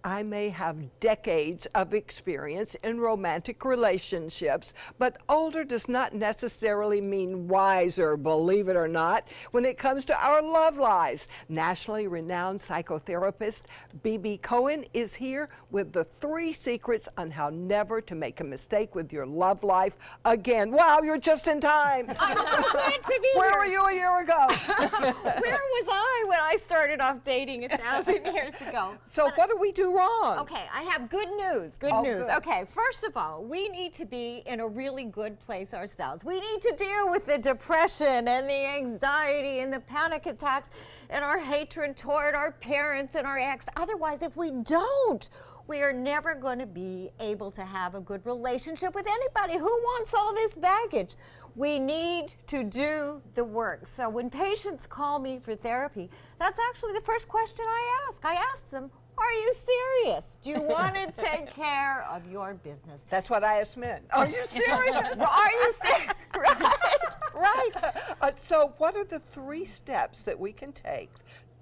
I may have decades of experience in romantic relationships, but older does not necessarily mean wiser, believe it or not, when it comes to our love lives. Nationally renowned psychotherapist B.B. Cohen is here with the 3 secrets on how never to make a mistake with your love life again. Wow, you're just in time. I'm so glad to be Where here. were you a year ago? Where was I when I started off dating 1,000 years ago? So what do we do wrong? Okay, I have good news. Good news. Good. Okay, first of all, we need to be in a really good place ourselves. We need to deal with the depression and the anxiety and the panic attacks and our hatred toward our parents and our ex. Otherwise, if we don't, we are never going to be able to have a good relationship with anybody. Who wants all this baggage? We need to do the work. So when patients call me for therapy, that's actually the first question I ask. I ask them, are you serious? Do you want to take care of your business? That's what I ask men. Are you serious? Are you serious? Right. So what are the 3 steps that we can take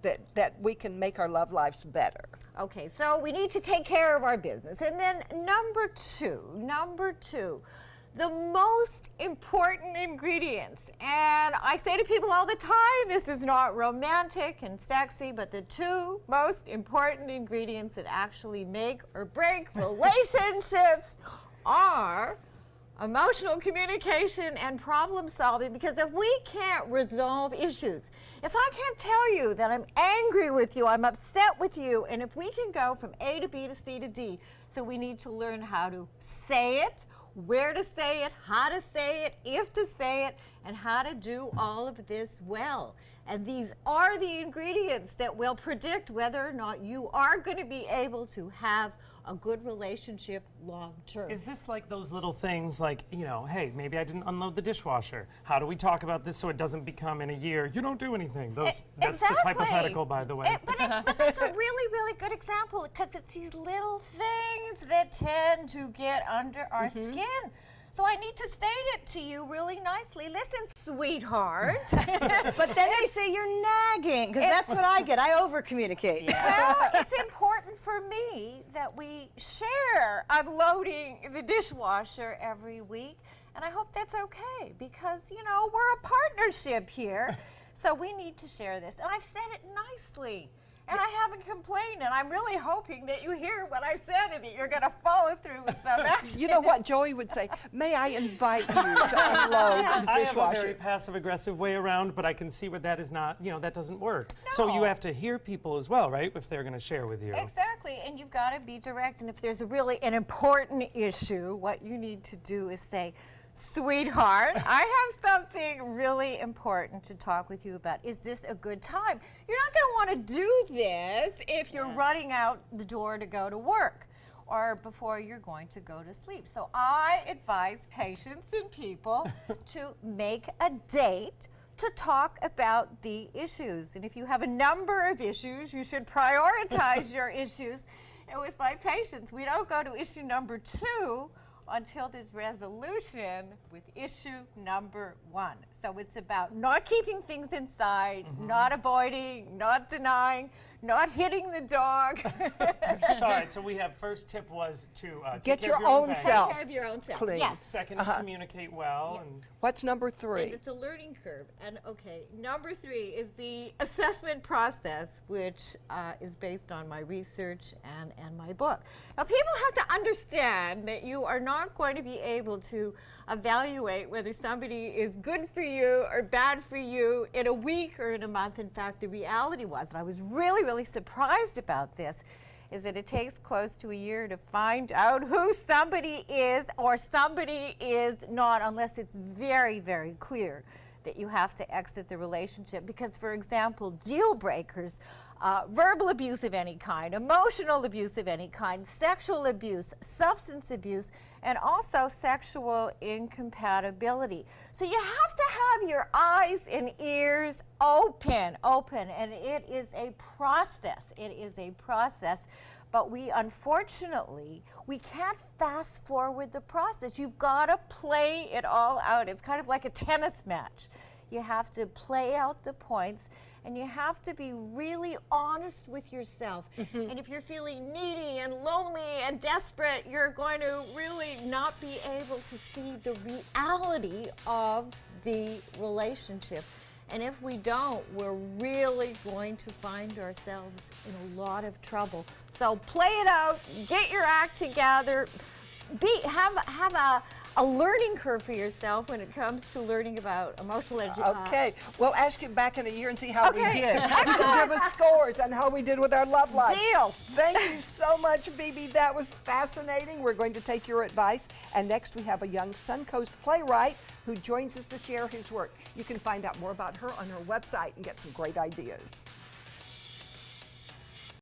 that we can make our love lives better? Okay, so we need to take care of our business. And then number two, the most important ingredients. And I say to people all the time, this is not romantic and sexy, but the 2 most important ingredients that actually make or break relationships are emotional communication and problem solving. Because if we can't resolve issues, if I can't tell you that I'm angry with you, I'm upset with you, and if we can go from A to B to C to D, so we need to learn how to say it, where to say it, how to say it, if to say it, and how to do all of this well. And these are the ingredients that will predict whether or not you are going to be able to have a good relationship long term. Is this like those little things like, you know, hey, maybe I didn't unload the dishwasher. How do we talk about this so it doesn't become in a year, you don't do anything? That's Exactly. just hypothetical, by the way. But that's a really, really good example, because it's these little things that tend to get under our skin. So I need to state it to you really nicely. Listen, sweetheart. But then they say you're nagging, because that's what I get. I over-communicate. Well, it's important for me that we share unloading the dishwasher every week, and I hope that's okay, because, you know, we're a partnership here, so we need to share this. And I've said it nicely. And I haven't complained, and I'm really hoping that you hear what I've said and that you're going to follow through with some action. You know what Joey would say? May I invite you to unload the I have a dishwasher? very passive-aggressive way around, but I can see where that is not, you know, that doesn't work. So you No. have to hear people as well, right, if they're going to share with you. Exactly, and you've got to be direct. And if there's an important issue, what you need to do is say, sweetheart, I have something really important to talk with you about. Is this a good time? You're not going to want to do this if you're running out the door to go to work or before you're going to go to sleep. So I advise patients and people to make a date to talk about the issues. And if you have a number of issues, you should prioritize your issues. And with my patients, we don't go to issue number 2 until there's resolution with issue number 1. So it's about not keeping things inside, not avoiding, not denying, not hitting the dog. So, all right, so we have first tip was to Get take care your of own baggage. self. Take care of your own self. Clean. Yes. Second is communicate well. And What's number And 3? it's a learning curve. And okay, number 3 is the assessment process, which is based on my research and my book. Now, people have to understand that you are not going to be able to evaluate whether somebody is good for you or bad for you in a week or in a month. In fact, the reality was, and I was really, really surprised about this, is that it takes close to a year to find out who somebody is or somebody is not, unless it's very, very clear that you have to exit the relationship. Because, for example, deal breakers, verbal abuse of any kind, emotional abuse of any kind, sexual abuse, substance abuse, and also sexual incompatibility. So you have to have your eyes and ears open, and it is a process. It is a process. But we, unfortunately, we can't fast forward the process. You've got to play it all out. It's kind of like a tennis match. You have to play out the points, and you have to be really honest with yourself. And if you're feeling needy and lonely and desperate, you're going to really not be able to see the reality of the relationship. And if we don't, we're really going to find ourselves in a lot of trouble. So play it out, get your act together, have a learning curve for yourself when it comes to learning about emotional education. Okay, we'll ask you back in a year and see how we Okay. did. You can give us scores on how we did with our love life. Deal. Thank you so much, Bibi. That was fascinating. We're going to take your advice. And next we have a young Suncoast playwright who joins us to share his work. You can find out more about her on her website and get some great ideas.